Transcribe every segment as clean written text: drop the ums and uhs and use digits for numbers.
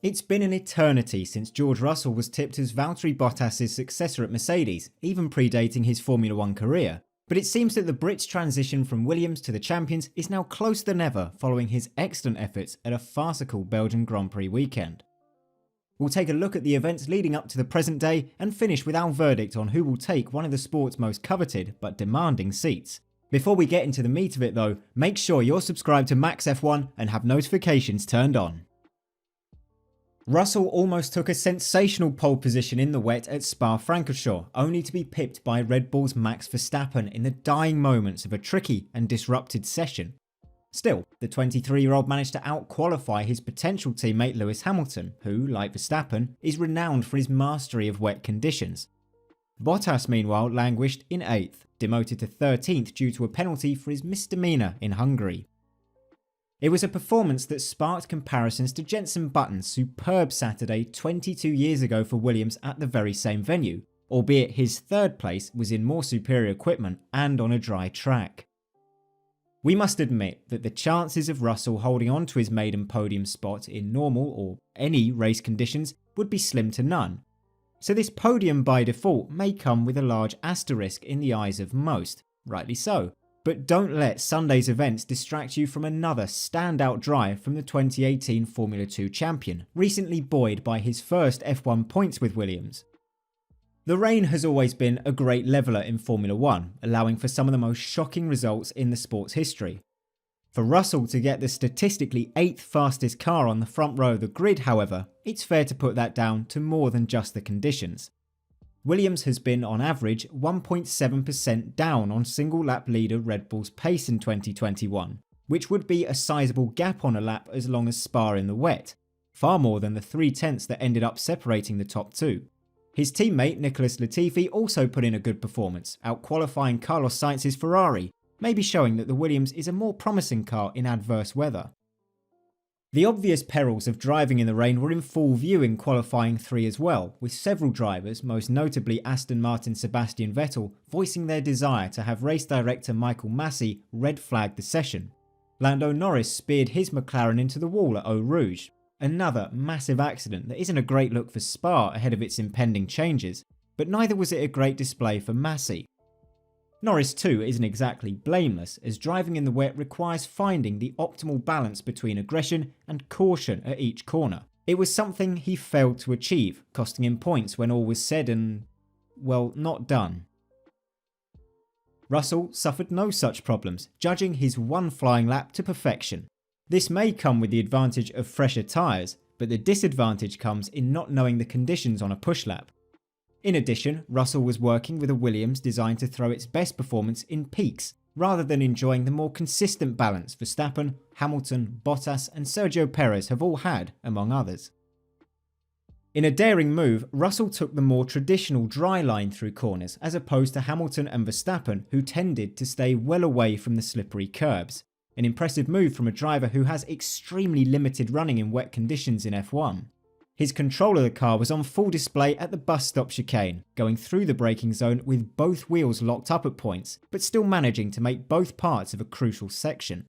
It's been an eternity since George Russell was tipped as Valtteri Bottas' successor at Mercedes, even predating his Formula 1 career. But it seems that the Brit's transition from Williams to the champions is now closer than ever following his excellent efforts at a farcical Belgian Grand Prix weekend. We'll take a look at the events leading up to the present day and finish with our verdict on who will take one of the sport's most coveted but demanding seats. Before we get into the meat of it though, make sure you're subscribed to Max F1 and have notifications turned on. Russell almost took a sensational pole position in the wet at Spa-Francorchamps, only to be pipped by Red Bull's Max Verstappen in the dying moments of a tricky and disrupted session. Still, the 23-year-old managed to out-qualify his potential teammate Lewis Hamilton, who, like Verstappen, is renowned for his mastery of wet conditions. Bottas meanwhile languished in 8th, demoted to 13th due to a penalty for his misdemeanour in Hungary. It was a performance that sparked comparisons to Jenson Button's superb Saturday 22 years ago for Williams at the very same venue, albeit his third place was in more superior equipment and on a dry track. We must admit that the chances of Russell holding on to his maiden podium spot in normal or any race conditions would be slim to none, so this podium by default may come with a large asterisk in the eyes of most, rightly so. But don't let Sunday's events distract you from another standout drive from the 2018 Formula 2 champion, recently buoyed by his first F1 points with Williams. The rain has always been a great leveller in Formula 1, allowing for some of the most shocking results in the sport's history. For Russell to get the statistically 8th fastest car on the front row of the grid, however, it's fair to put that down to more than just the conditions. Williams has been on average 1.7% down on single lap leader Red Bull's pace in 2021, which would be a sizable gap on a lap as long as Spa in the wet, far more than the 0.3 that ended up separating the top two. His teammate Nicholas Latifi also put in a good performance, out-qualifying Carlos Sainz's Ferrari, maybe showing that the Williams is a more promising car in adverse weather. The obvious perils of driving in the rain were in full view in qualifying 3 as well, with several drivers, most notably Aston Martin's Sebastian Vettel, voicing their desire to have race director Michael Massey red flag the session. Lando Norris speared his McLaren into the wall at Eau Rouge, another massive accident that isn't a great look for Spa ahead of its impending changes, but neither was it a great display for Massey. Norris too isn't exactly blameless, as driving in the wet requires finding the optimal balance between aggression and caution at each corner. It was something he failed to achieve, costing him points when all was said and, well, not done. Russell suffered no such problems, judging his one flying lap to perfection. This may come with the advantage of fresher tyres, but the disadvantage comes in not knowing the conditions on a push lap. In addition, Russell was working with a Williams designed to throw its best performance in peaks, rather than enjoying the more consistent balance Verstappen, Hamilton, Bottas and Sergio Perez have all had, among others. In a daring move, Russell took the more traditional dry line through corners as opposed to Hamilton and Verstappen, who tended to stay well away from the slippery curbs. An impressive move from a driver who has extremely limited running in wet conditions in F1. His control of the car was on full display at the bus stop chicane, going through the braking zone with both wheels locked up at points, but still managing to make both parts of a crucial section.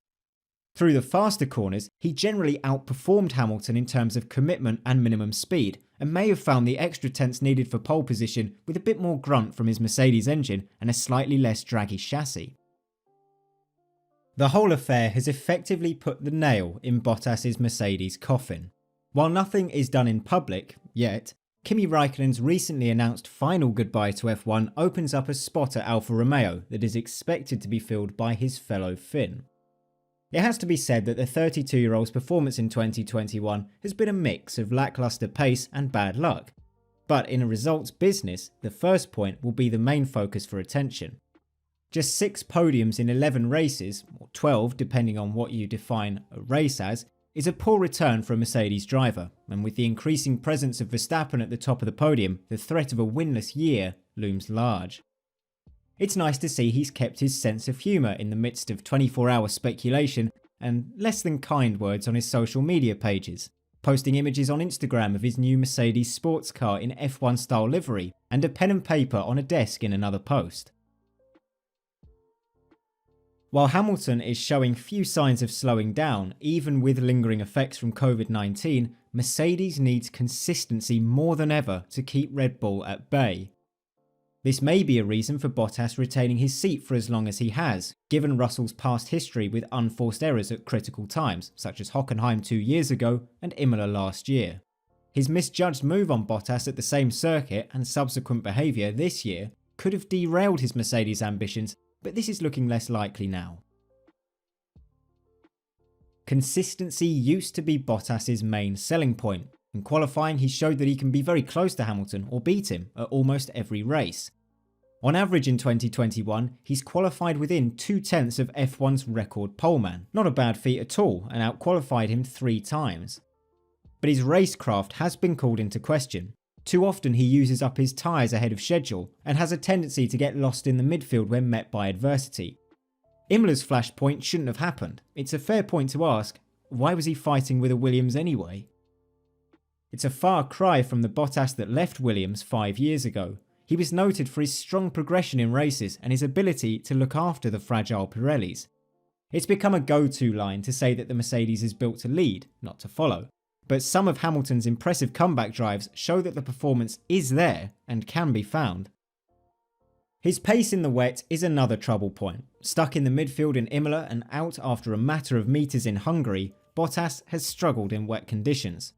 Through the faster corners, he generally outperformed Hamilton in terms of commitment and minimum speed, and may have found the extra tenths needed for pole position with a bit more grunt from his Mercedes engine and a slightly less draggy chassis. The whole affair has effectively put the nail in Bottas's Mercedes coffin. While nothing is done in public, yet, Kimi Raikkonen's recently announced final goodbye to F1 opens up a spot at Alfa Romeo that is expected to be filled by his fellow Finn. It has to be said that the 32-year-old's performance in 2021 has been a mix of lacklustre pace and bad luck, but in a results business, the first point will be the main focus for attention. Just 6 podiums in 11 races, or 12 depending on what you define a race as, is a poor return for a Mercedes driver, and with the increasing presence of Verstappen at the top of the podium, the threat of a winless year looms large. It's nice to see he's kept his sense of humour in the midst of 24-hour speculation and less than kind words on his social media pages, posting images on Instagram of his new Mercedes sports car in F1 style livery and a pen and paper on a desk in another post. While Hamilton is showing few signs of slowing down, even with lingering effects from COVID-19, Mercedes needs consistency more than ever to keep Red Bull at bay. This may be a reason for Bottas retaining his seat for as long as he has, given Russell's past history with unforced errors at critical times, such as Hockenheim 2 years ago and Imola last year. His misjudged move on Bottas at the same circuit and subsequent behaviour this year could have derailed his Mercedes ambitions, but this is looking less likely now. Consistency used to be Bottas's main selling point. In qualifying, he showed that he can be very close to Hamilton or beat him at almost every race. On average in 2021, he's qualified within 0.2 of F1's record poleman. Not a bad feat at all, and outqualified him 3 times. But his racecraft has been called into question. Too often he uses up his tyres ahead of schedule and has a tendency to get lost in the midfield when met by adversity. Imola's flashpoint shouldn't have happened. It's a fair point to ask, why was he fighting with a Williams anyway? It's a far cry from the Bottas that left Williams 5 years ago. He was noted for his strong progression in races and his ability to look after the fragile Pirellis. It's become a go-to line to say that the Mercedes is built to lead, not to follow. But some of Hamilton's impressive comeback drives show that the performance is there and can be found. His pace in the wet is another trouble point. Stuck in the midfield in Imola and out after a matter of metres in Hungary, Bottas has struggled in wet conditions.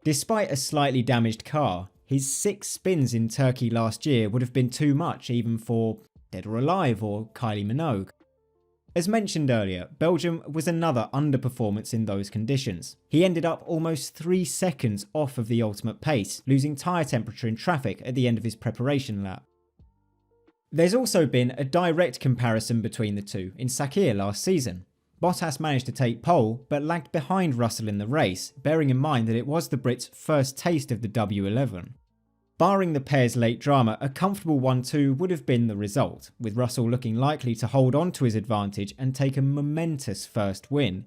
Despite a slightly damaged car, his 6 spins in Turkey last year would have been too much even for Dead or Alive or Kylie Minogue. As mentioned earlier, Belgium was another underperformance in those conditions. He ended up almost 3 seconds off of the ultimate pace, losing tyre temperature in traffic at the end of his preparation lap. There's also been a direct comparison between the two in Sakir last season. Bottas managed to take pole, but lagged behind Russell in the race, bearing in mind that it was the Brits' first taste of the W11. Barring the pair's late drama, a comfortable 1-2 would have been the result, with Russell looking likely to hold on to his advantage and take a momentous first win.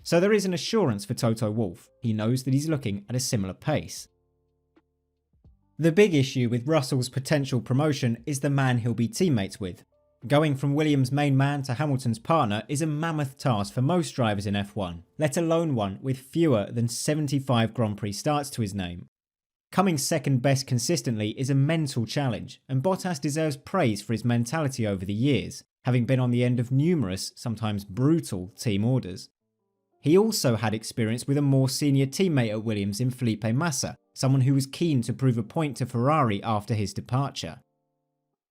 So there is an assurance for Toto Wolff. He knows that he's looking at a similar pace. The big issue with Russell's potential promotion is the man he'll be teammates with. Going from Williams' main man to Hamilton's partner is a mammoth task for most drivers in F1, let alone one with fewer than 75 Grand Prix starts to his name. Coming second best consistently is a mental challenge, and Bottas deserves praise for his mentality over the years, having been on the end of numerous, sometimes brutal, team orders. He also had experience with a more senior teammate at Williams in Felipe Massa, someone who was keen to prove a point to Ferrari after his departure.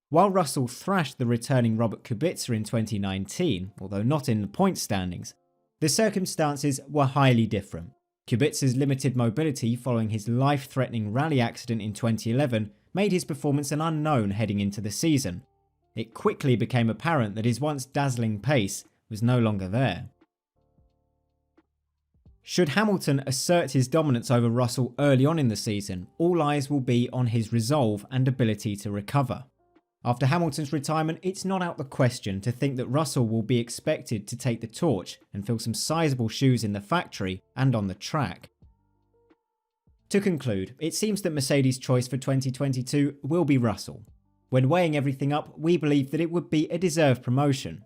While Russell thrashed the returning Robert Kubica in 2019, although not in the points standings, the circumstances were highly different. Kubica's limited mobility following his life-threatening rally accident in 2011 made his performance an unknown heading into the season. It quickly became apparent that his once dazzling pace was no longer there. Should Hamilton assert his dominance over Russell early on in the season, all eyes will be on his resolve and ability to recover. After Hamilton's retirement, it's not out the question to think that Russell will be expected to take the torch and fill some sizable shoes in the factory and on the track. To conclude, it seems that Mercedes' choice for 2022 will be Russell. When weighing everything up, we believe that it would be a deserved promotion.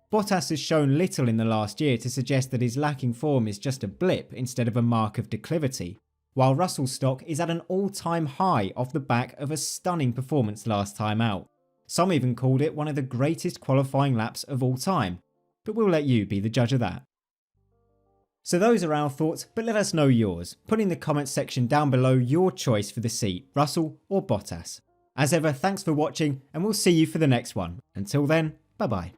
Bottas has shown little in the last year to suggest that his lacking form is just a blip instead of a mark of declivity, while Russell's stock is at an all-time high off the back of a stunning performance last time out. Some even called it one of the greatest qualifying laps of all time, but we'll let you be the judge of that. So those are our thoughts, but let us know yours. Put in the comments section down below your choice for the seat, Russell or Bottas. As ever, thanks for watching, and we'll see you for the next one. Until then, bye bye.